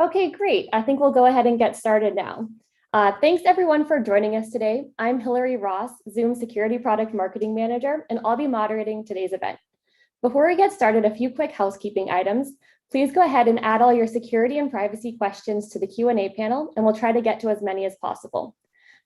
Okay, great. I think we'll go ahead and get started now. Thanks everyone for joining us today. I'm Hillary Ross, Zoom Security Product Marketing Manager, and I'll be moderating today's event. Before we get started, a few quick housekeeping items. Please go ahead and add all your security and privacy questions to the Q&A panel, and we'll try to get to as many as possible.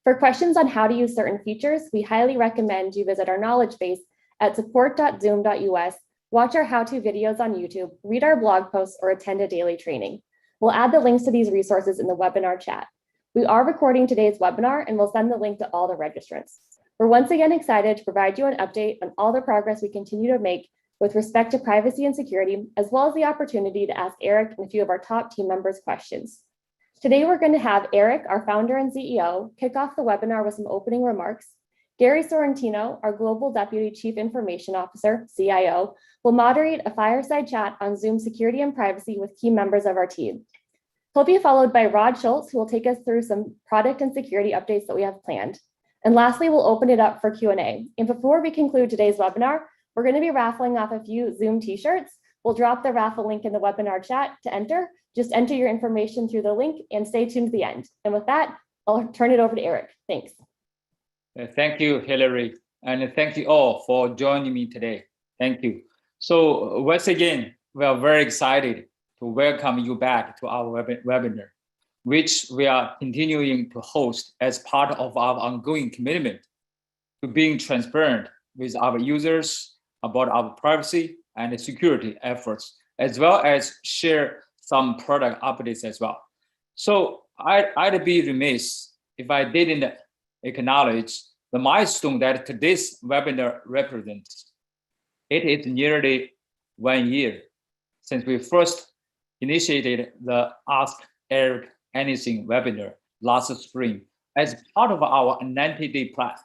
For questions on how to use certain features, we highly recommend you visit our knowledge base at support.zoom.us, watch our how-to videos on YouTube, read our blog posts, or attend a daily training. We'll add the links to these resources in the webinar chat. We are recording today's webinar and we'll send the link to all the registrants. We're once again excited to provide you an update on all the progress we continue to make with respect to privacy and security, as well as the opportunity to ask Eric and a few of our top team members questions. Today, we're going to have Eric, our founder and CEO, kick off the webinar with some opening remarks. Gary Sorrentino, our Global Deputy Chief Information Officer, CIO, will moderate a fireside chat on Zoom security and privacy with key members of our team. He'll be followed by Rod Schultz, who will take us through some product and security updates that we have planned. And lastly, we'll open it up for Q&A. And before we conclude today's webinar, we're going to be raffling off a few Zoom t-shirts. We'll drop the raffle link in the webinar chat to enter. Just enter your information through the link and stay tuned to the end. And with that, I'll turn it over to Eric. Thanks. Thank you, Hillary, and thank you all for joining me today. Thank you. So once again, we are very excited to welcome you back to our webinar, which we are continuing to host as part of our ongoing commitment to being transparent with our users about our privacy and security efforts, as well as share some product updates as well. So I'd be remiss if I didn't acknowledge the milestone that today's webinar represents. It is nearly 1 year since we first initiated the Ask Eric Anything webinar last spring as part of our 90-day plan,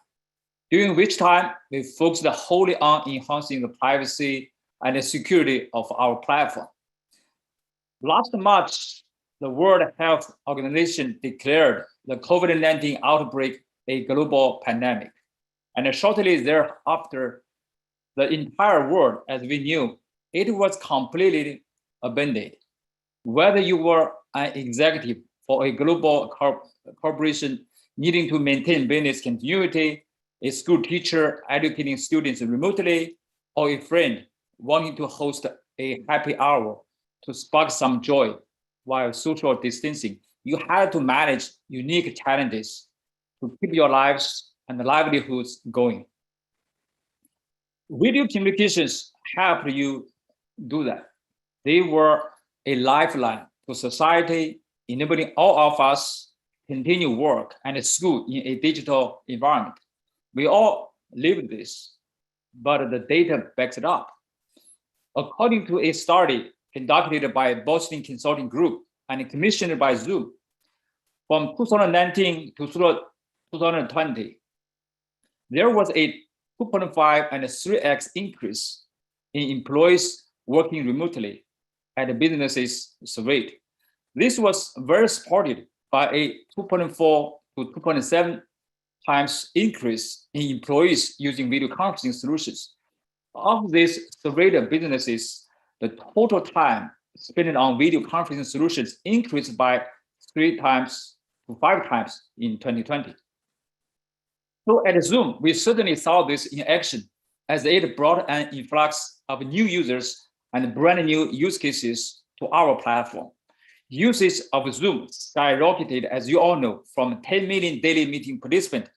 during which time we focused wholly on enhancing the privacy and the security of our platform. Last March, the World Health Organization declared the COVID-19 outbreak a global pandemic. And shortly thereafter, the entire world, as we knew, it was completely abandoned. Whether you were an executive for a global corporation needing to maintain business continuity, a school teacher educating students remotely, or a friend wanting to host a happy hour to spark some joy while social distancing, you had to manage unique challenges to keep your lives and livelihoods going. Video communications help you do that. They were a lifeline to society, enabling all of us continue work and school in a digital environment. We all live this, but the data backs it up. According to a study conducted by Boston Consulting Group and commissioned by Zoom, from 2019 to 2020, there was a 2.5 and 3x increase in employees working remotely at businesses surveyed. This was very supported by a 2.4 to 2.7 times increase in employees using video conferencing solutions. Of these surveyed businesses, the total time spent on video conferencing solutions increased by 3 times to 5 times in 2020. So at Zoom, we certainly saw this in action as it brought an influx of new users and brand new use cases to our platform. Usage of Zoom skyrocketed, as you all know, from 10 million daily meeting participants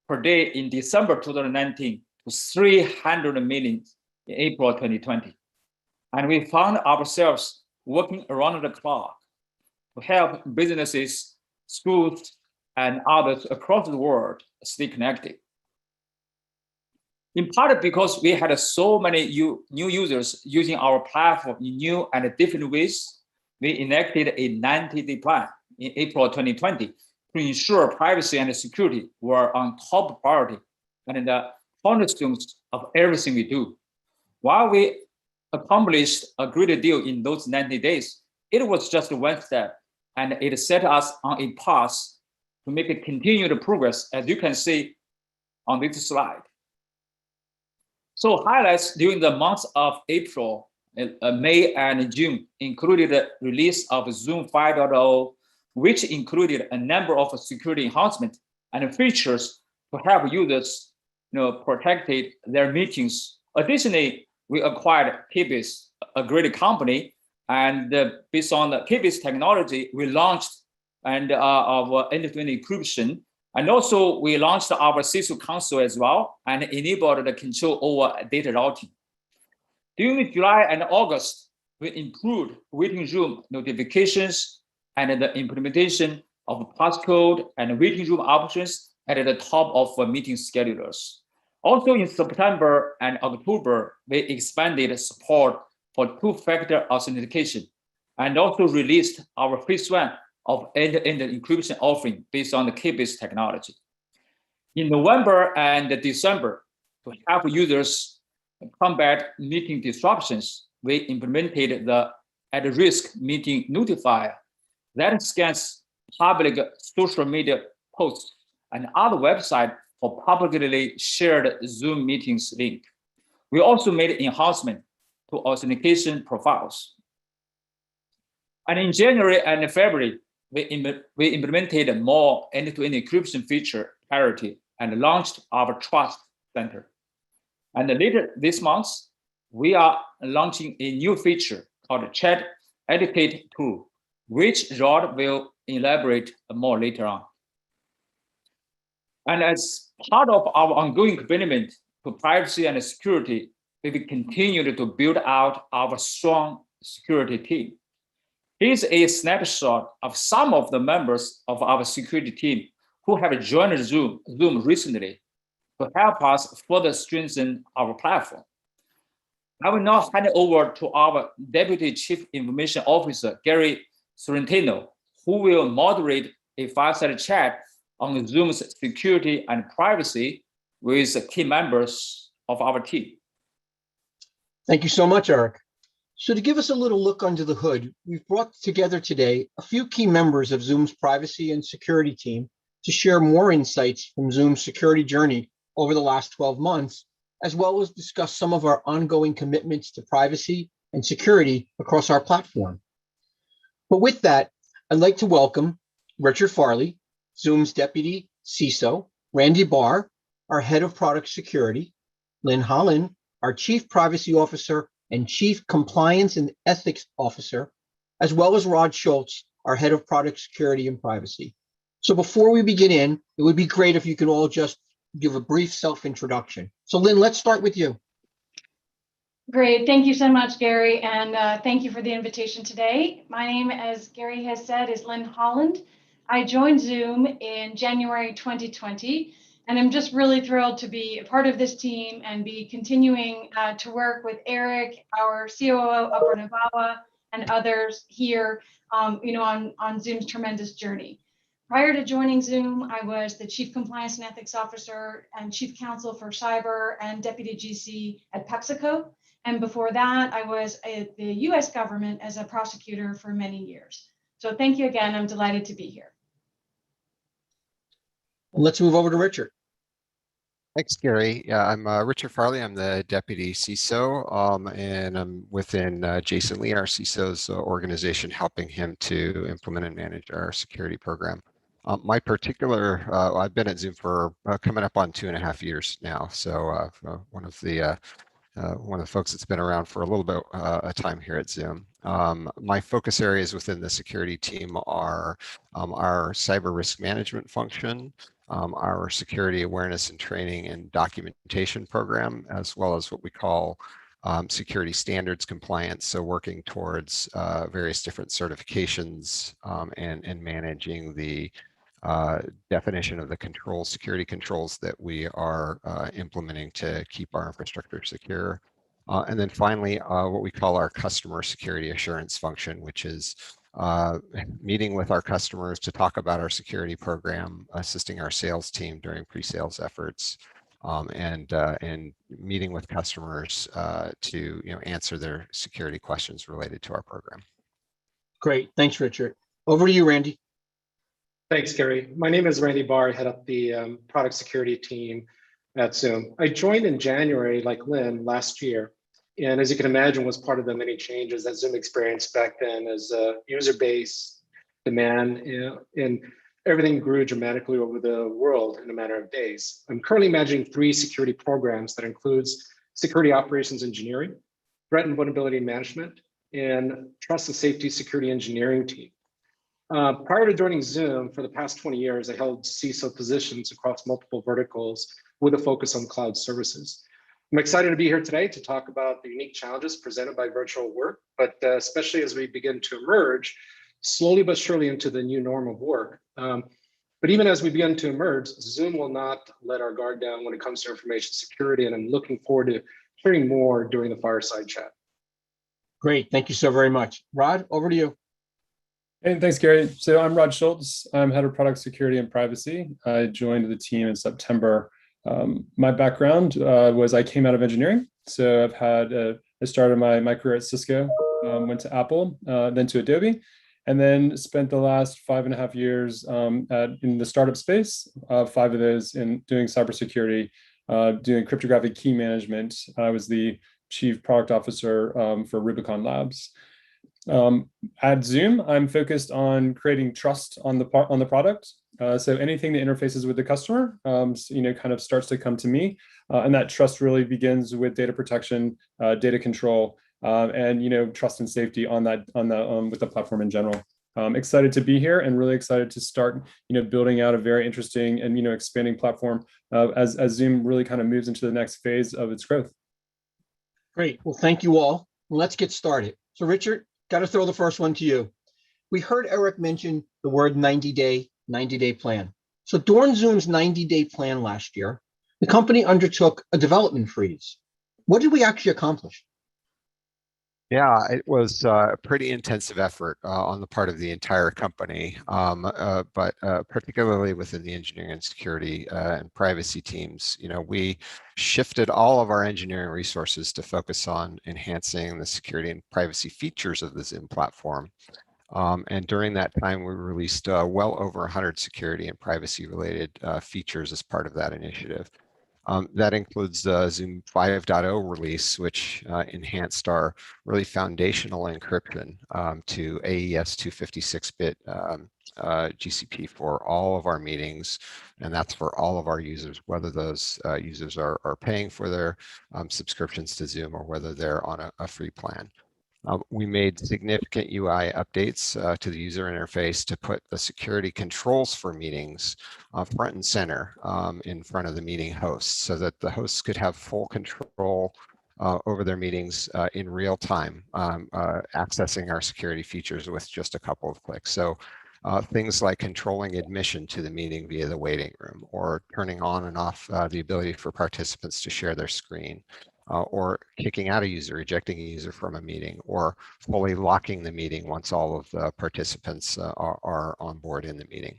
per day in December 2019 to 300 million in April 2020. And we found ourselves working around the clock to help businesses, schools, and others across the world stay connected. In part because we had so many new users using our platform in new and different ways, we enacted a 90-day plan in April 2020 to ensure privacy and security were on top priority and the cornerstones of everything we do. While we accomplished a great deal in those 90 days, it was just one step, and it set us on a path to make a continued progress, as you can see on this slide. So highlights during the month of April May and June included the release of Zoom 5.0, which included a number of security enhancements and features to help users protect their meetings. Additionally, we acquired Keybase, a great company, and based on the Keybase technology, we launched our end-to-end encryption. And also we launched our CISO console as well and enabled the control over data routing. During July and August, we improved waiting room notifications and the implementation of passcode and waiting room options at the top of meeting schedulers. Also in September and October, we expanded support for two-factor authentication and also released our phase 1 of end-to-end encryption offering based on the Keybase technology. In November and December, to help users combat meeting disruptions, we implemented the at-risk meeting notifier that scans public social media posts and other websites for publicly shared Zoom meetings link. We also made enhancement to authentication profiles. And in January and February, we implemented more end-to-end encryption feature parity and launched our Trust Center. And later this month, we are launching a new feature called Chat Etiquette tool, which Rod will elaborate more later on. And as part of our ongoing commitment to privacy and security, we will continue to build out our strong security team. Here's a snapshot of some of the members of our security team who have joined Zoom recently to help us further strengthen our platform. I will now hand it over to our Deputy Chief Information Officer, Gary Sorrentino, who will moderate a fireside chat on Zoom's security and privacy with key members of our team. Thank you so much, Eric. So to give us a little look under the hood, we've brought together today a few key members of Zoom's privacy and security team to share more insights from Zoom's security journey over the last 12 months, as well as discuss some of our ongoing commitments to privacy and security across our platform. But with that, I'd like to welcome Richard Farley, Zoom's Deputy CISO, Randy Barr, our Head of Product Security, Lynn Holland, our Chief Privacy Officer and Chief Compliance and Ethics Officer, as well as Rod Schultz, our Head of Product Security and Privacy. So before we begin it would be great if you could all just give a brief self-introduction. So Lynn, let's start with you. Great, thank you so much, Gary, and thank you for the invitation today. My name, as Gary has said, is Lynn Holland. I joined Zoom in January 2020, and I'm just really thrilled to be a part of this team and be continuing to work with Eric, our COO, Upper Navawa, and others here, on Zoom's tremendous journey. Prior to joining Zoom, I was the Chief Compliance and Ethics Officer and Chief Counsel for Cyber and Deputy GC at PepsiCo. And before that, I was at the US government as a prosecutor for many years. So thank you again. I'm delighted to be here. Let's move over to Richard. Thanks, Gary. Yeah, I'm Richard Farley. I'm the Deputy CISO, and I'm within Jason Lee, our CISO's organization, helping him to implement and manage our security program. My particular, I've been at Zoom for coming up on 2.5 years now. So one of the folks that's been around for a little bit of time here at Zoom. My focus areas within the security team are our cyber risk management function, our security awareness and training and documentation program, as well as what we call security standards compliance. So working towards various different certifications and managing the definition of the security controls that we are implementing to keep our infrastructure secure. And then finally, what we call our customer security assurance function, which is meeting with our customers to talk about our security program, assisting our sales team during pre-sales efforts, and meeting with customers to answer their security questions related to our program. Great, thanks, Richard. Over to you, Randy. Thanks, Gary. My name is Randy Barr. I head up the product security team at Zoom. I joined in January, like Lynn, last year. And as you can imagine, was part of the many changes that Zoom experienced back then as a user base, demand, and everything grew dramatically over the world in a matter of days. I'm currently managing 3 security programs that includes security operations engineering, threat and vulnerability management, and trust and safety security engineering team. Prior to joining Zoom, for the past 20 years, I held CISO positions across multiple verticals with a focus on cloud services. I'm excited to be here today to talk about the unique challenges presented by virtual work, but especially as we begin to emerge slowly but surely into the new norm of work. But even as we begin to emerge, Zoom will not let our guard down when it comes to information security, and I'm looking forward to hearing more during the fireside chat. Great. Thank you so very much. Rod, over to you. Hey, thanks, Gary. So I'm Rod Schultz. I'm head of product security and privacy. I joined the team in September. My background was I came out of engineering. So I started my career at Cisco, went to Apple, then to Adobe, and then spent the last 5.5 years in the startup space, 5 of those in doing cybersecurity, doing cryptographic key management. I was the chief product officer for Rubicon Labs. At Zoom, I'm focused on creating trust on the product. So anything that interfaces with the customer, kind of starts to come to me, and that trust really begins with data protection, data control, and trust and safety on with the platform in general. Excited to be here and really excited to start building out a very interesting and expanding platform as Zoom really kind of moves into the next phase of its growth. Great. Well, thank you all. Let's get started. So Richard, got to throw the first one to you. We heard Eric mention the word 90-day plan. So during Zoom's 90-day plan last year, the company undertook a development freeze. What did we actually accomplish? Yeah, it was a pretty intensive effort on the part of the entire company, but particularly within the engineering and security and privacy teams. We shifted all of our engineering resources to focus on enhancing the security and privacy features of the Zoom platform. And during that time, we released well over 100 security and privacy related features as part of that initiative. That includes the Zoom 5.0 release, which enhanced our really foundational encryption to AES 256-bit GCP for all of our meetings, and that's for all of our users, whether those users are paying for their subscriptions to Zoom or whether they're on a free plan. We made significant UI updates to the user interface to put the security controls for meetings front and center in front of the meeting hosts so that the hosts could have full control over their meetings in real time, accessing our security features with just a couple of clicks. So things like controlling admission to the meeting via the waiting room, or turning on and off the ability for participants to share their screen, or kicking out a user, ejecting a user from a meeting, or fully locking the meeting once all of the participants are on board in the meeting.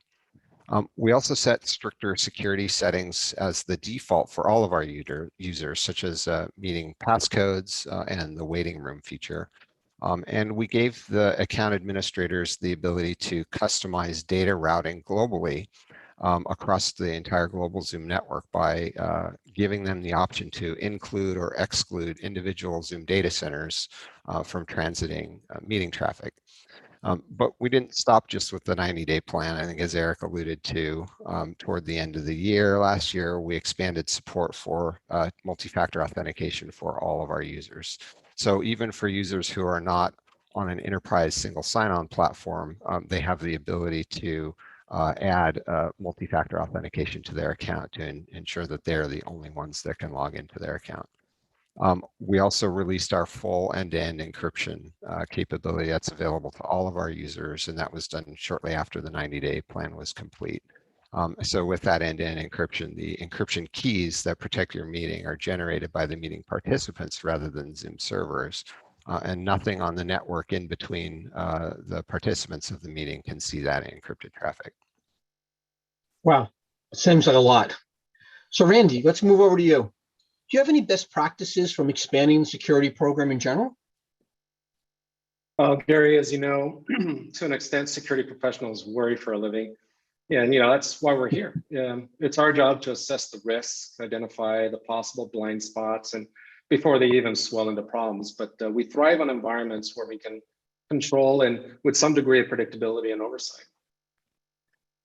We also set stricter security settings as the default for all of our users, such as meeting passcodes and the waiting room feature. And we gave the account administrators the ability to customize data routing globally across the entire global Zoom network by giving them the option to include or exclude individual Zoom data centers from transiting meeting traffic. But we didn't stop just with the 90-day plan. I think as Eric alluded to, toward the end of the year, last year, we expanded support for multi-factor authentication for all of our users. So even for users who are not on an enterprise single sign-on platform, they have the ability to add multi-factor authentication to their account to ensure that they're the only ones that can log into their account. We also released our full end-to-end encryption capability that's available to all of our users, and that was done shortly after the 90-day plan was complete. So with that end-to-end encryption, the encryption keys that protect your meeting are generated by the meeting participants rather than Zoom servers, and nothing on the network in between the participants of the meeting can see that encrypted traffic. Wow, it seems like a lot. So Randy, let's move over to you. Do you have any best practices from expanding the security program in general? Gary, as you know, to an extent, security professionals worry for a living. And that's why we're here. It's our job to assess the risks, identify the possible blind spots, and before they even swell into problems. But we thrive on environments where we can control and with some degree of predictability and oversight.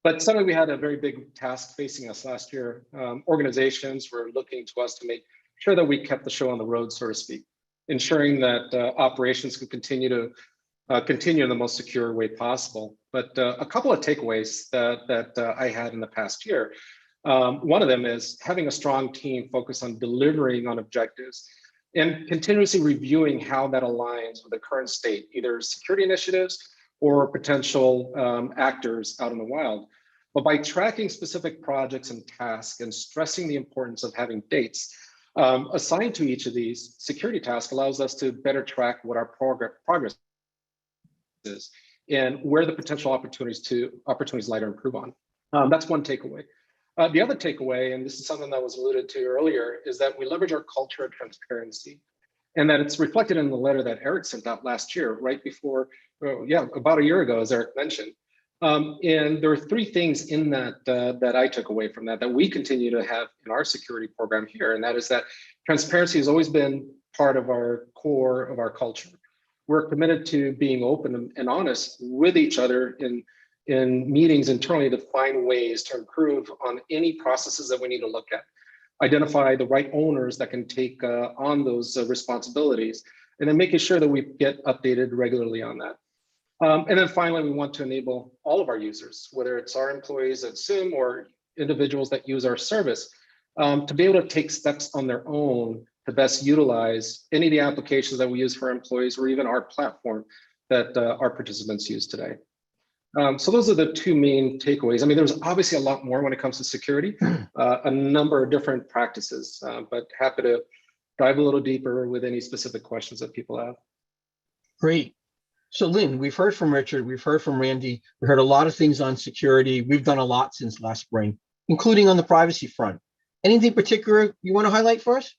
But suddenly we had a very big task facing us last year. Organizations were looking to us to make sure that we kept the show on the road, so to speak, ensuring that operations could continue in the most secure way possible. But a couple of takeaways that I had in the past year. One of them is having a strong team focused on delivering on objectives and continuously reviewing how that aligns with the current state, either security initiatives or potential actors out in the wild. But by tracking specific projects and tasks and stressing the importance of having dates assigned to each of these security tasks allows us to better track what our progress is and where the potential opportunities lie to improve on. That's one takeaway. The other takeaway, and this is something that was alluded to earlier, is that we leverage our culture of transparency, and that it's reflected in the letter that Eric sent out last year, right before, about a year ago, as Eric mentioned. And there are three things in that that I took away from that we continue to have in our security program here, and that is that transparency has always been part of our core of our culture. We're committed to being open and honest with each other in meetings internally to find ways to improve on any processes that we need to look at, identify the right owners that can take on those responsibilities, and then making sure that we get updated regularly on that. And then finally, we want to enable all of our users, whether it's our employees at Zoom or individuals that use our service, to be able to take steps on their own to best utilize any of the applications that we use for our employees or even our platform that our participants use today. So those are the two main takeaways. I mean, there's obviously a lot more when it comes to security, a number of different practices, but happy to dive a little deeper with any specific questions that people have. Great. So Lynn, we've heard from Richard, we've heard from Randy, we heard a lot of things on security. We've done a lot since last spring, including on the privacy front. Anything particular you want to highlight for us?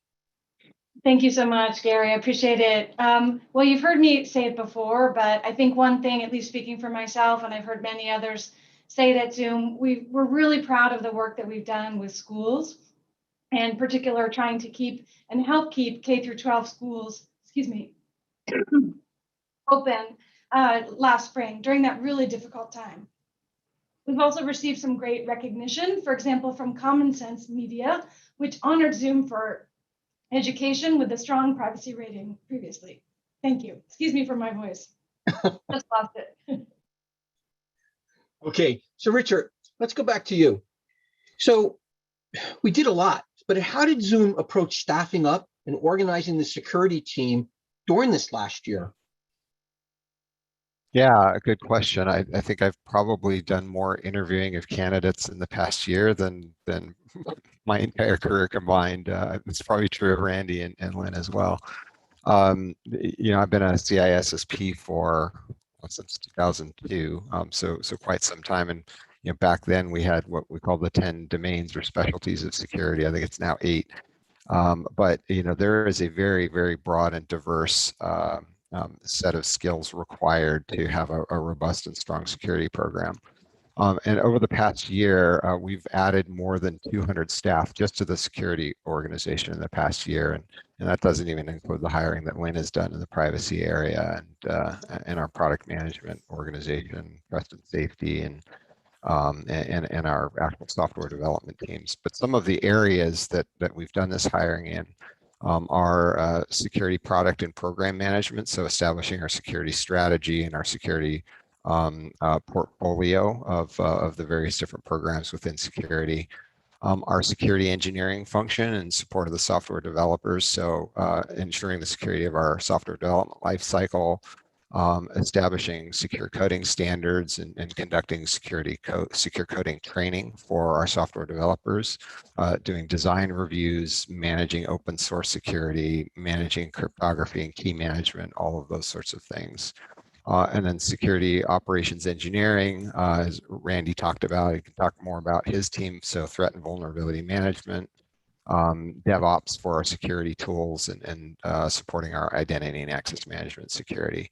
Thank you so much, Gary. I appreciate it. Well, you've heard me say it before, but I think one thing, at least speaking for myself, and I've heard many others say that Zoom, we're really proud of the work that we've done with schools, and in particular trying to keep and help keep K through 12 schools, open last spring during that really difficult time. We've also received some great recognition, for example, from Common Sense Media, which honored Zoom for education with a strong privacy rating previously. Thank you. Excuse me for my voice. Just lost it. Okay, so Richard, let's go back to you. So we did a lot, but how did Zoom approach staffing up and organizing the security team during this last year? Yeah, a good question. I think I've probably done more interviewing of candidates in the past year than my entire career combined. It's probably true of Randy and Lynn as well. You know, I've been a CISSP since 2002, so quite some time. And you know, back then we had what we call the 10 domains or specialties of security. I think it's now 8. But you know, there is a very, very broad and diverse set of skills required to have a robust and strong security program. And over the past year, we've added more than 200 staff just to the security organization in the past year. And that doesn't even include the hiring that Lynn has done in the privacy area and our product management organization, trust and safety, and our actual software development teams. But some of the areas that we've done this hiring in are security product and program management. So establishing our security strategy and our security portfolio of the various different programs within security. Our security engineering function in support of the software developers. So ensuring the security of our software development lifecycle, establishing secure coding standards and conducting secure coding training for our software developers, doing design reviews, managing open source security, managing cryptography and key management, all of those sorts of things. And then security operations engineering, as Randy talked about, he can talk more about his team. So threat and vulnerability management, DevOps for our security tools and supporting our identity and access management security.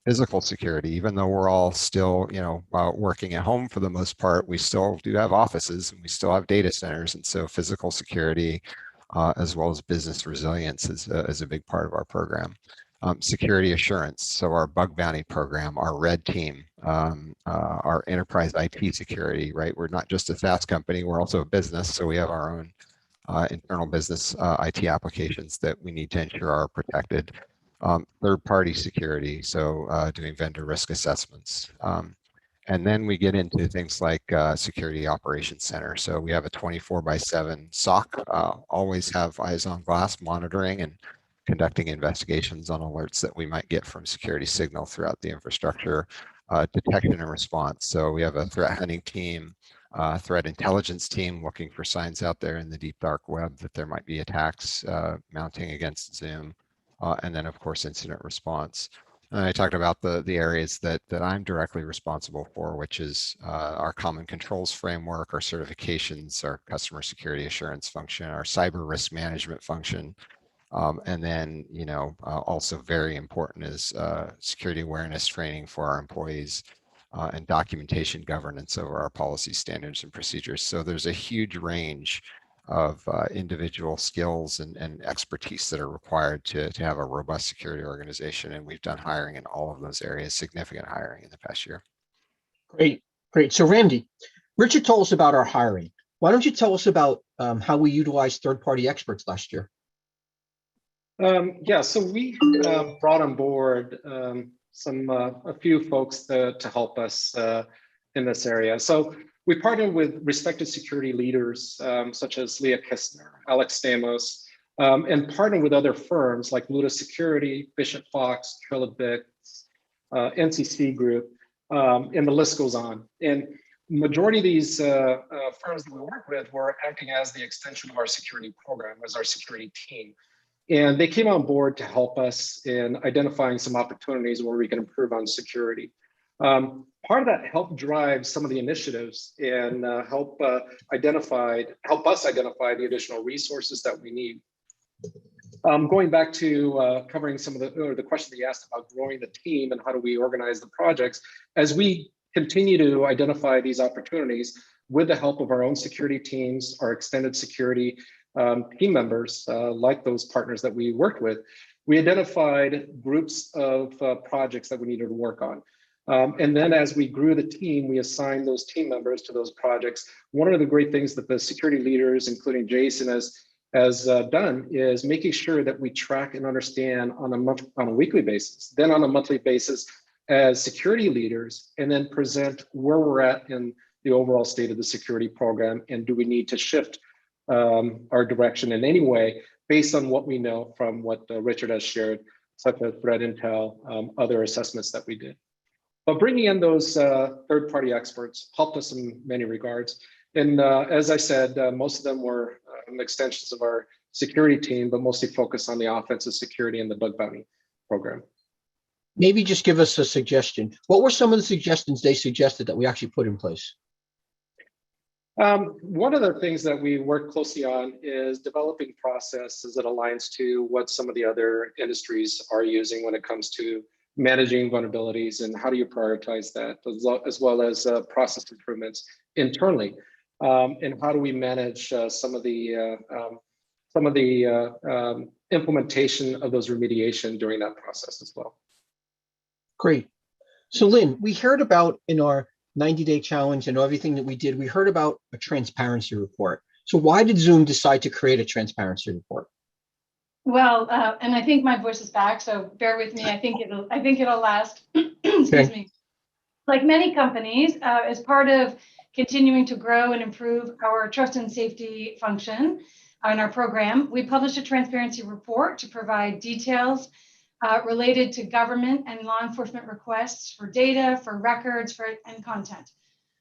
Physical security, even though we're all still, you know, working at home for the most part, we still do have offices and we still have data centers. And so physical security, as well as business resilience is a big part of our program. Security assurance, so our bug bounty program, our red team, our enterprise IT security, right? We're not just a SaaS company, we're also a business, so we have our own internal business IT applications that we need to ensure are protected. Third-party security, so doing vendor risk assessments. And then we get into things like Security Operations Center. So we have a 24/7 SOC, always have eyes on glass monitoring and conducting investigations on alerts that we might get from security signal throughout the infrastructure, detection and response. So we have a threat hunting team, threat intelligence team looking for signs out there in the deep dark web that there might be attacks mounting against Zoom, and then of course incident response. And I talked about the areas that I'm directly responsible for, which is our common controls framework, our certifications, our customer security assurance function, our cyber risk management function. And then, also very important is security awareness training for our employees and documentation governance over our policy standards and procedures. So there's a huge range of individual skills and expertise that are required to have a robust security organization. And we've done hiring in all of those areas, significant hiring in the past year. Great, great. So Randy, Richard told us about our hiring. Why don't you tell us about how we utilized third-party experts last year? Yeah, so we brought on board a few folks to help us in this area. So we partnered with respected security leaders such as Leah Kistner, Alex Stamos, and partnered with other firms like Luda Security, Bishop Fox, Trilobit, NCC Group, and the list goes on. And majority of these firms that we work with were acting as the extension of our security program, as our security team. And they came on board to help us in identifying some opportunities where we can improve on security. Part of that helped drive some of the initiatives and help us identify the additional resources that we need. Going back to covering some of the question that you asked about growing the team and how do we organize the projects, as we continue to identify these opportunities with the help of our own security teams, our extended security team members, like those partners that we worked with, we identified groups of projects that we needed to work on. And then as we grew the team, we assigned those team members to those projects. One of the great things that the security leaders, including Jason, has done is making sure that we track and understand on a weekly basis, then on a monthly basis as security leaders, and then present where we're at in the overall state of the security program, and do we need to shift our direction in any way based on what we know from what Richard has shared, such as threat intel, other assessments that we did. But bringing in those third-party experts helped us in many regards. And as I said, most of them were extensions of our security team, but mostly focused on the offensive security and the bug bounty program. Maybe just give us a suggestion. What were some of the suggestions they suggested that we actually put in place? One of the things that we work closely on is developing processes that aligns to what some of the other industries are using when it comes to managing vulnerabilities, and how do you prioritize that, as well as process improvements internally, and how do we manage some of the implementation of those remediation during that process as well. Great. So Lynn, we heard about in our 90-day challenge and everything that we did, we heard about a transparency report. So why did Zoom decide to create a transparency report? Well, and I think my voice is back, so bear with me. I think it'll last. Excuse me. Like many companies, as part of continuing to grow and improve our trust and safety function in our program, we published a transparency report to provide details related to government and law enforcement requests for data, for records, and content.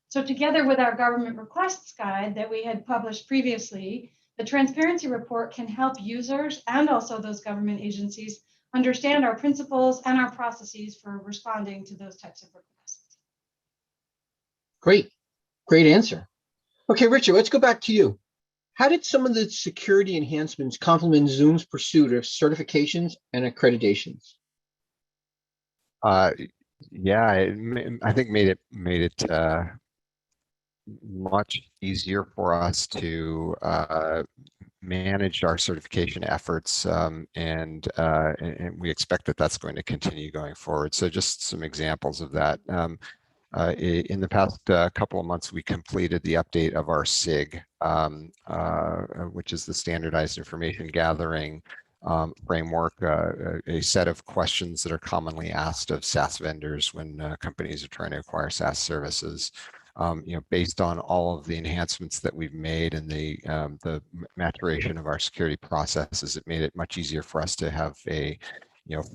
So together with our government requests guide that we had published previously, the transparency report can help users and also those government agencies understand our principles and our processes for responding to those types of requests. Great, great answer. Okay, Richard, let's go back to you. How did some of the security enhancements complement Zoom's pursuit of certifications and accreditations? Yeah, I think made it much easier for us to managed our certification efforts, and we expect that that's going to continue going forward. So just some examples of that. In the past couple of months, we completed the update of our SIG, which is the Standardized Information Gathering framework, a set of questions that are commonly asked of SaaS vendors when companies are trying to acquire SaaS services. Based on all of the enhancements that we've made and the maturation of our security processes, it made it much easier for us to have a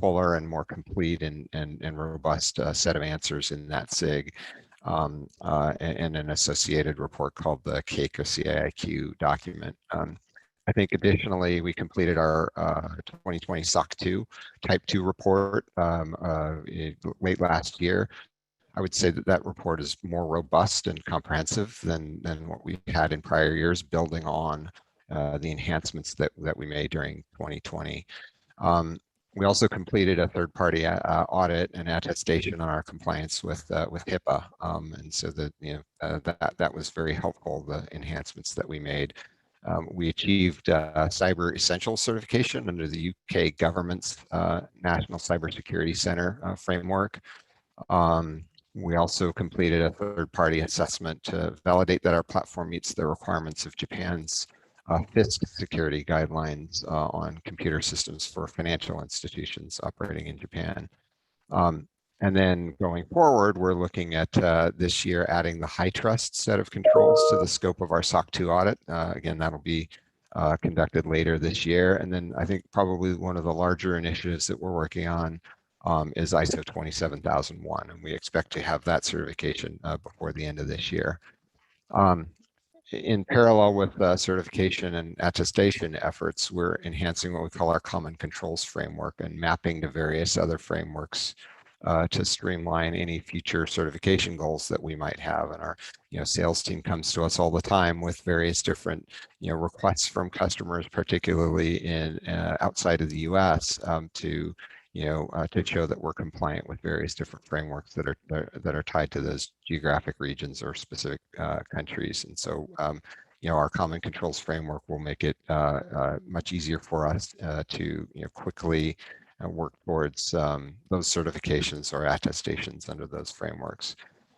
fuller and more complete and robust set of answers in that SIG, and an associated report called the CAIQ or CAIQ document. I think additionally, we completed our 2020 SOC 2 Type 2 report late last year. I would say that that report is more robust and comprehensive than what we had in prior years, building on the enhancements that we made during 2020. We also completed a third-party audit and attestation on our compliance with HIPAA, and so that was very helpful. The enhancements that we made. We achieved Cyber Essentials certification under the UK government's National Cybersecurity Center framework. We also completed a third-party assessment to validate that our platform meets the requirements of Japan's FISC security guidelines on computer systems for financial institutions operating in Japan. And then going forward, we're looking at this year adding the high trust set of controls to the scope of our SOC 2 audit. Again, that'll be conducted later this year. And then I think probably one of the larger initiatives that we're working on is ISO 27001, and we expect to have that certification before the end of this year. In parallel with certification and attestation efforts, we're enhancing what we call our common controls framework and mapping to various other frameworks to streamline any future certification goals that we might have. And our sales team comes to us all the time with various different requests from customers, particularly in outside of the US, to show that we're compliant with various different frameworks that are tied to those geographic regions or specific countries. And so, our common controls framework will make it much easier for us to quickly work towards those certifications or attestations under those frameworks.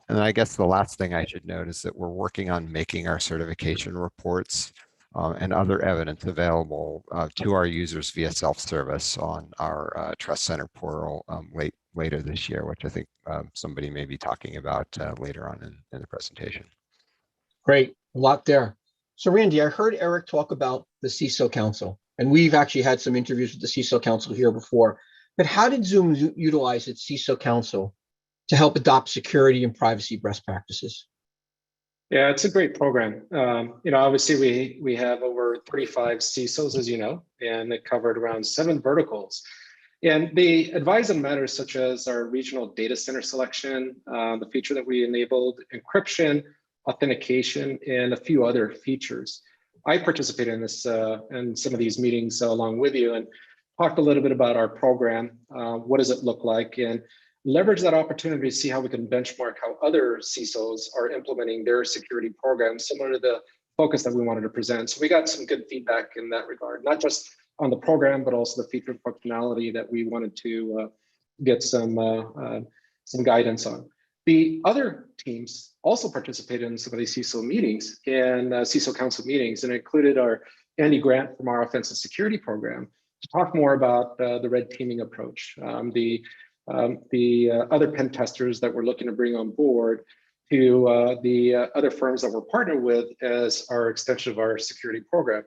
And then I guess the last thing I should note is that we're working on making our certification reports and other evidence available to our users via self-service on our Trust Center portal later this year, which I think somebody may be talking about later on in the presentation. Great, a lot there. So Randy, I heard Eric talk about the CISO Council, and we've actually had some interviews with the CISO Council here before, but how did Zoom utilize its CISO Council to help adopt security and privacy best practices? Yeah, it's a great program. Obviously we have over 35 CISOs, as you know, and it covered around 7 verticals. And they advise on matters such as our regional data center selection, the feature that we enabled, encryption, authentication, and a few other features. I participated in this in some of these meetings along with you and talked a little bit about our program. What does it look like? And leverage that opportunity to see how we can benchmark how other CISOs are implementing their security programs, similar to the focus that we wanted to present. So we got some good feedback in that regard, not just on the program, but also the feature functionality that we wanted to get some guidance on. The other teams also participated in some of these CISO meetings and CISO Council meetings, and included our Andy Grant from our offensive security program to talk more about the red teaming approach, the other pen testers that we're looking to bring on board, to the other firms that we're partnered with as our extension of our security program.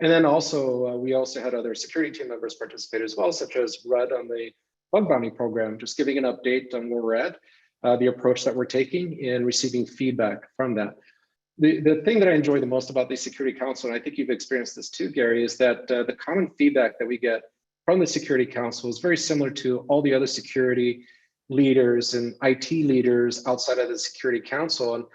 And then also, we also had other security team members participate as well, such as Rudd on the bug bounty program, just giving an update on where we're at, the approach that we're taking, and receiving feedback from that. The thing that I enjoy the most about the Security Council, and I think you've experienced this too, Gary, is that the common feedback that we get from the Security Council is very similar to all the other security leaders and IT leaders outside of the Security Council.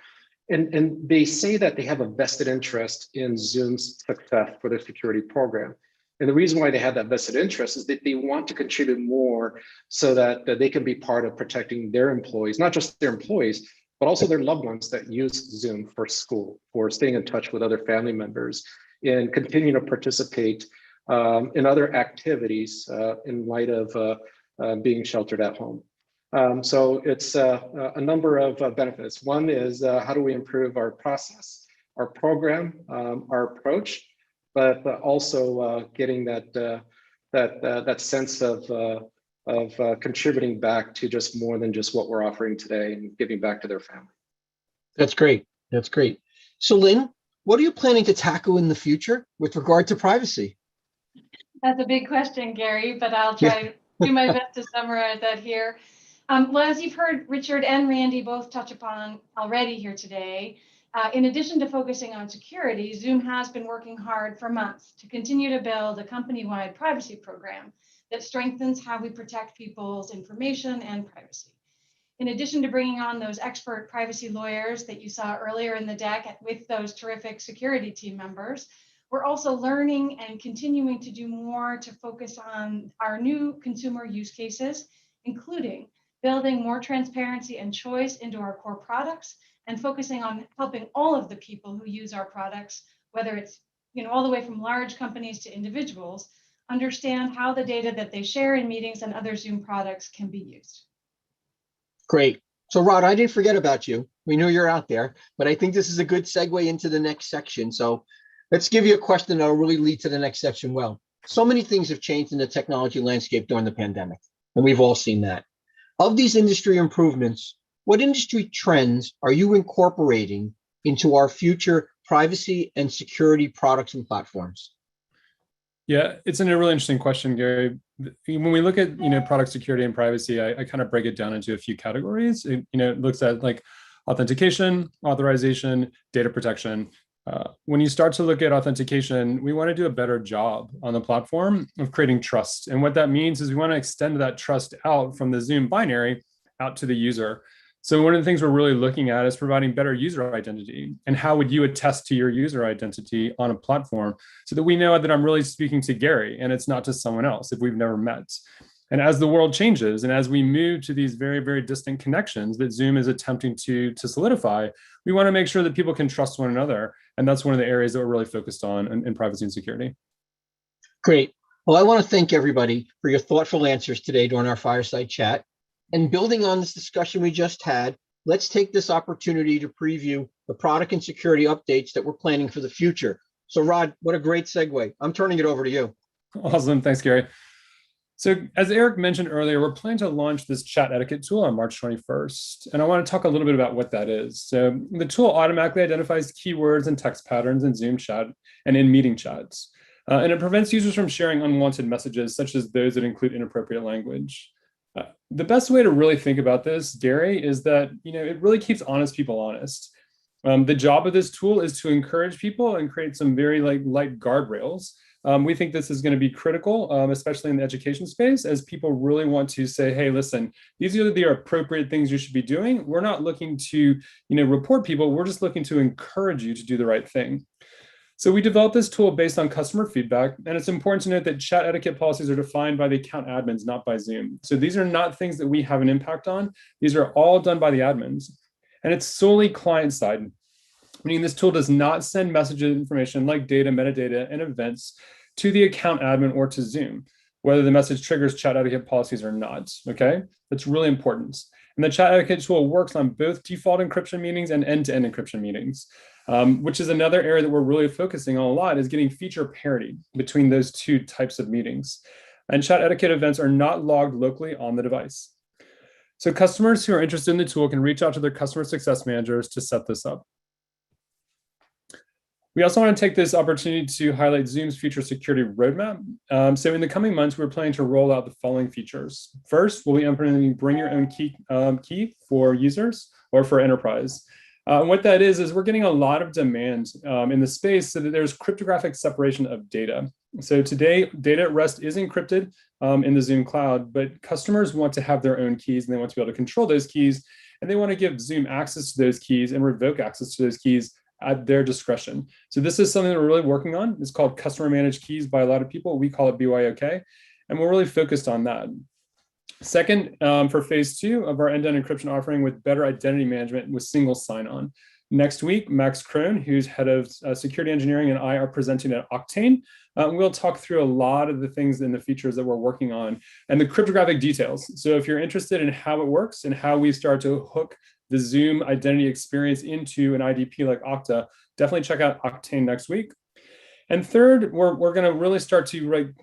And they say that they have a vested interest in Zoom's success for their security program. And the reason why they have that vested interest is that they want to contribute more so that they can be part of protecting their employees, not just their employees, but also their loved ones that use Zoom for school, for staying in touch with other family members, in continuing to participate in other activities in light of being sheltered at home. So it's a number of benefits. One is how do we improve our process, our program, our approach, but also getting that sense of contributing back to just more than just what we're offering today and giving back to their family. That's great. That's great. So Lynn, what are you planning to tackle in the future with regard to privacy? That's a big question, Gary, but I'll try to do my best to summarize that here. Well, as you've heard Richard and Randy both touch upon already here today, in addition to focusing on security, Zoom has been working hard for months to continue to build a company-wide privacy program that strengthens how we protect people's information and privacy. In addition to bringing on those expert privacy lawyers that you saw earlier in the deck with those terrific security team members, we're also learning and continuing to do more to focus on our new consumer use cases, including building more transparency and choice into our core products and focusing on helping all of the people who use our products, whether it's all the way from large companies to individuals, understand how the data that they share in meetings and other Zoom products can be used. Great. So Rod, I didn't forget about you. We know you're out there, but I think this is a good segue into the next section. So let's give you a question that'll really lead to the next section well. So many things have changed in the technology landscape during the pandemic, and we've all seen that. Of these industry improvements, what industry trends are you incorporating into our future privacy and security products and platforms? Yeah, it's a really interesting question, Gary. When we look at product security and privacy, I kind of break it down into a few categories. It looks at like authentication, authorization, data protection. When you start to look at authentication, we want to do a better job on the platform of creating trust. And what that means is we want to extend that trust out from the Zoom binary out to the user. So one of the things we're really looking at is providing better user identity. And how would you attest to your user identity on a platform so that we know that I'm really speaking to Gary and it's not to someone else if we've never met. And as the world changes and as we move to these very, very distant connections that Zoom is attempting to solidify, we want to make sure that people can trust one another. And that's one of the areas that we're really focused on in privacy and security. Great. Well, I want to thank everybody for your thoughtful answers today during our fireside chat. And building on this discussion we just had, let's take this opportunity to preview the product and security updates that we're planning for the future. So Rod, what a great segue. I'm turning it over to you. Awesome. Thanks, Gary. So as Eric mentioned earlier, we're planning to launch this chat etiquette tool on March 21st. And I want to talk a little bit about what that is. So the tool automatically identifies keywords and text patterns in Zoom chat and in meeting chats. And it prevents users from sharing unwanted messages, such as those that include inappropriate language. The best way to really think about this, Gary, is that it really keeps honest people honest. The job of this tool is to encourage people and create some very light guardrails. We think this is going to be critical, especially in the education space, as people really want to say, hey, listen, these are the appropriate things you should be doing. We're not looking to report people. We're just looking to encourage you to do the right thing. So we developed this tool based on customer feedback, and it's important to note that chat etiquette policies are defined by the account admins, not by Zoom. So these are not things that we have an impact on. These are all done by the admins, and it's solely client-side, meaning this tool does not send messages information like data, metadata, and events to the account admin or to Zoom, whether the message triggers chat etiquette policies or not, okay? That's really important. And the chat etiquette tool works on both default encryption meetings and end-to-end encryption meetings, which is another area that we're really focusing on a lot, is getting feature parity between those two types of meetings. And chat etiquette events are not logged locally on the device. So customers who are interested in the tool can reach out to their customer success managers to set this up. We also want to take this opportunity to highlight Zoom's future security roadmap. So in the coming months, we're planning to roll out the following features. First, we'll be implementing bring your own key for users or for enterprise. What that is we're getting a lot of demand in the space so that there's cryptographic separation of data. So today, data at rest is encrypted in the Zoom cloud, but customers want to have their own keys and they want to be able to control those keys, and they want to give Zoom access to those keys and revoke access to those keys at their discretion. So this is something that we're really working on. It's called customer managed keys by a lot of people. We call it BYOK, and we're really focused on that. Second, for phase 2 of our end-to-end encryption offering with better identity management with single sign-on. Next week, Max Krohn, who's head of security engineering, and I are presenting at Octane. We'll talk through a lot of the things and the features that we're working on and the cryptographic details. So if you're interested in how it works and how we start to hook the Zoom identity experience into an IDP like Okta, definitely check out Octane next week. And third, we're going to really start to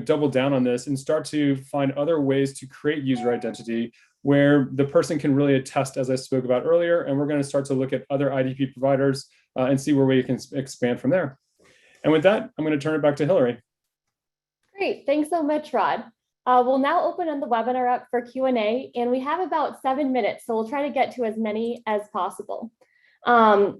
double down on this and start to find other ways to create user identity where the person can really attest, as I spoke about earlier, and we're going to start to look at other IDP providers and see where we can expand from there. And with that, I'm going to turn it back to Hillary. Great, thanks so much, Rod. We'll now open the webinar up for Q&A, and we have about 7 minutes, so we'll try to get to as many as possible.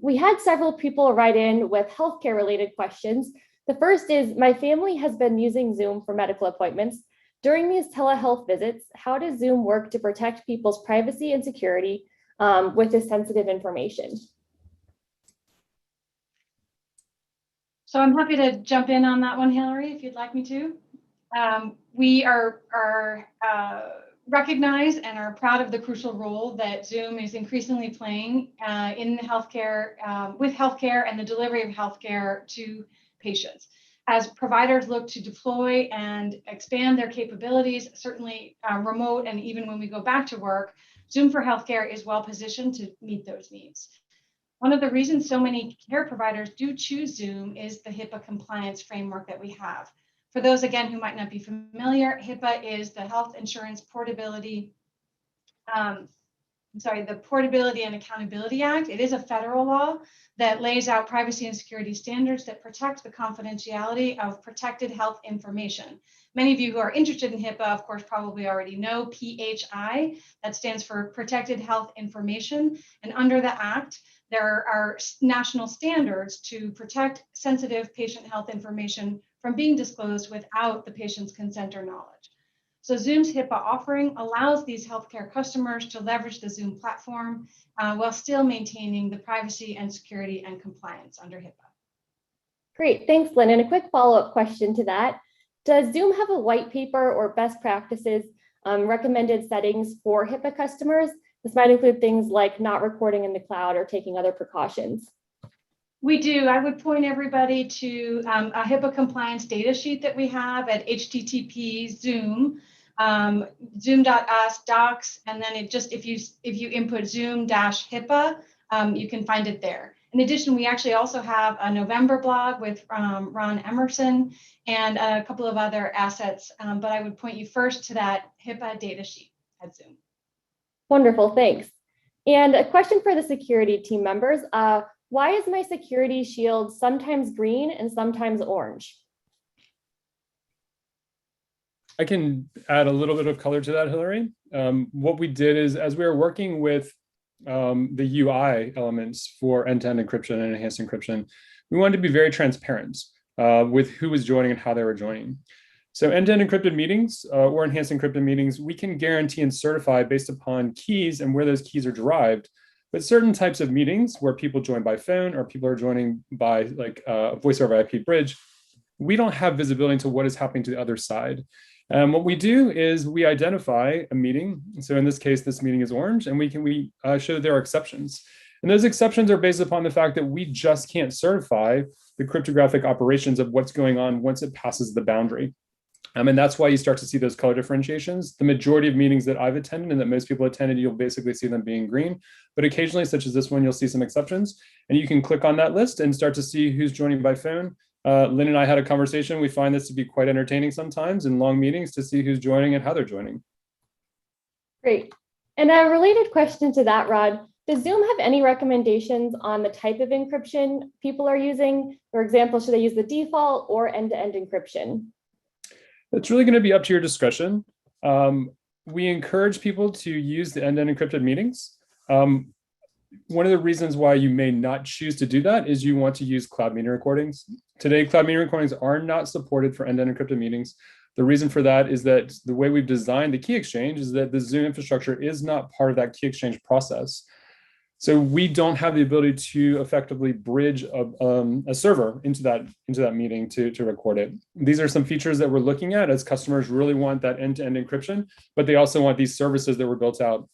We had several people write in with healthcare related questions. The first is, my family has been using Zoom for medical appointments. During these telehealth visits, how does Zoom work to protect people's privacy and security with this sensitive information? So I'm happy to jump in on that one, Hillary, if you'd like me to. We are recognize and are proud of the crucial role that Zoom is increasingly playing in the healthcare, with healthcare and the delivery of healthcare to patients. As providers look to deploy and expand their capabilities, certainly remote and even when we go back to work, Zoom for Healthcare is well positioned to meet those needs. One of the reasons so many care providers do choose Zoom is the HIPAA compliance framework that we have. For those, again, who might not be familiar, HIPAA is the Health Insurance Portability, the Portability and Accountability Act. It is a federal law that lays out privacy and security standards that protect the confidentiality of protected health information. Many of you who are interested in HIPAA, of course, probably already know PHI. That stands for Protected Health Information. And under the Act, there are national standards to protect sensitive patient health information from being disclosed without the patient's consent or knowledge. So Zoom's HIPAA offering allows these healthcare customers to leverage the Zoom platform while still maintaining the privacy and security and compliance under HIPAA. Great, thanks, Lynn. And a quick follow-up question to that. Does Zoom have a white paper or best practices recommended settings for HIPAA customers? This might include things like not recording in the cloud or taking other precautions. We do. I would point everybody to a HIPAA compliance data sheet that we have at http zoom, zoom.us docs, and then it just, if you input zoom-HIPAA, you can find it there. In addition, we actually also have a November blog with Ron Emerson and a couple of other assets, but I would point you first to that HIPAA data sheet at Zoom. Wonderful, thanks. And a question for the security team members. Why is my security shield sometimes green and sometimes orange? I can add a little bit of color to that, Hillary. What we did is, as we were working with the UI elements for end-to-end encryption and enhanced encryption, we wanted to be very transparent with who was joining and how they were joining. So end-to-end encrypted meetings or enhanced encrypted meetings, we can guarantee and certify based upon keys and where those keys are derived. But certain types of meetings where people join by phone or people are joining by like a voice over IP bridge, we don't have visibility into what is happening to the other side. What we do is we identify a meeting. So in this case, this meeting is orange, and we show there are exceptions. And those exceptions are based upon the fact that we just can't certify the cryptographic operations of what's going on once it passes the boundary. And that's why you start to see those color differentiations. The majority of meetings that I've attended and that most people attended, you'll basically see them being green. But occasionally, such as this one, you'll see some exceptions. And you can click on that list and start to see who's joining by phone. Lynn and I had a conversation. We find this to be quite entertaining sometimes in long meetings to see who's joining and how they're joining. Great. And a related question to that, Rod, does Zoom have any recommendations on the type of encryption people are using? For example, should they use the default or end-to-end encryption? It's really going to be up to your discretion. We encourage people to use the end-to-end encrypted meetings. One of the reasons why you may not choose to do that is you want to use cloud meeting recordings. Today, cloud meeting recordings are not supported for end-to-end encrypted meetings. The reason for that is that the way we've designed the key exchange is that the Zoom infrastructure is not part of that key exchange process. So we don't have the ability to effectively bridge a server into that meeting to record it. These are some features that we're looking at as customers really want that end-to-end encryption, but they also want these services that were built out.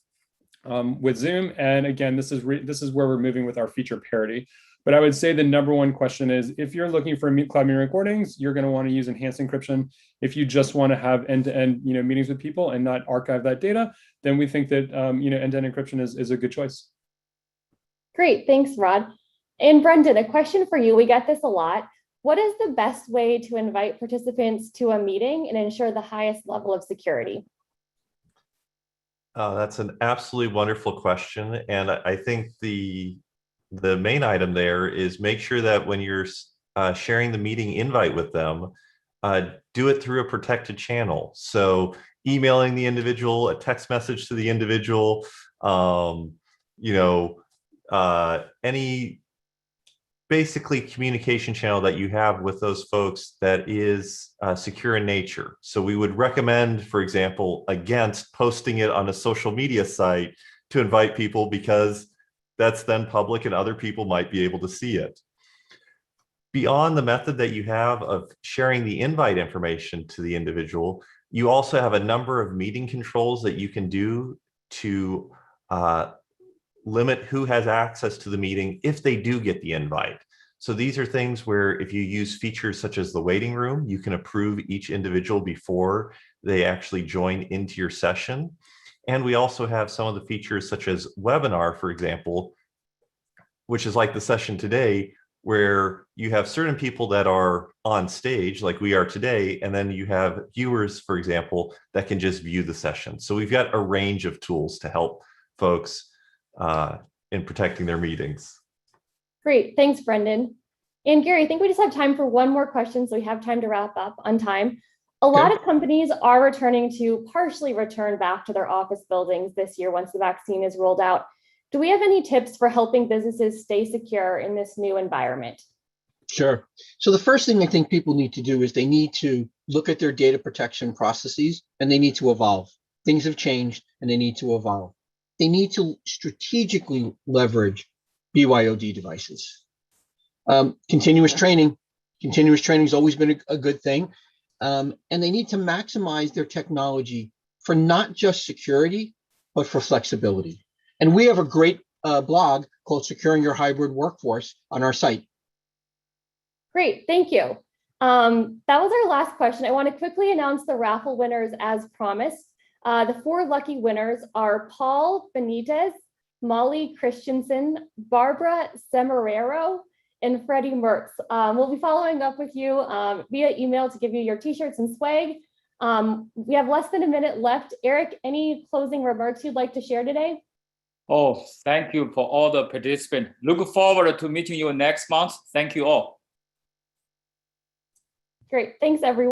with Zoom. And again, this is where we're moving with our feature parity. But I would say the number one question is, if you're looking for cloud meeting recordings, you're going to want to use enhanced encryption. If you just want to have end-to-end, meetings with people and not archive that data, then we think that end-to-end encryption is a good choice. Great, thanks, Rod. And Brendan, a question for you. We get this a lot. What is the best way to invite participants to a meeting and ensure the highest level of security? That's an absolutely wonderful question. And I think the main item there is make sure that when you're sharing the meeting invite with them, do it through a protected channel. So emailing the individual, a text message to the individual, any basically communication channel that you have with those folks that is secure in nature. So we would recommend, for example, against posting it on a social media site to invite people, because that's then public and other people might be able to see it. Beyond the method that you have of sharing the invite information to the individual, you also have a number of meeting controls that you can do to limit who has access to the meeting if they do get the invite. So these are things where if you use features such as the waiting room, you can approve each individual before they actually join into your session. And we also have some of the features such as webinar, for example, which is like the session today, where you have certain people that are on stage like we are today, and then you have viewers, for example, that can just view the session. So we've got a range of tools to help folks in protecting their meetings. Great, thanks, Brendan. And Gary, I think we just have time for one more question, so we have time to wrap up on time. A lot of companies are returning to partially return back to their office buildings this year once the vaccine is rolled out. Do we have any tips for helping businesses stay secure in this new environment? Sure. So the first thing I think people need to do is they need to look at their data protection processes, and they need to evolve. Things have changed and they need to evolve. They need to strategically leverage BYOD devices. Continuous training has always been a good thing. And they need to maximize their technology for not just security, but for flexibility. And we have a great blog called Securing Your Hybrid Workforce on our site. Great, thank you. That was our last question. I want to quickly announce the raffle winners as promised. The 4 lucky winners are Paul Benitez, Molly Christensen, Barbara Semerero, and Freddie Mertz. We'll be following up with you via email to give you your t-shirts and swag. We have less than a minute left. Eric, any closing remarks you'd like to share today? Oh, thank you for all the participants. Look forward to meeting you next month. Thank you all. Great, thanks everyone.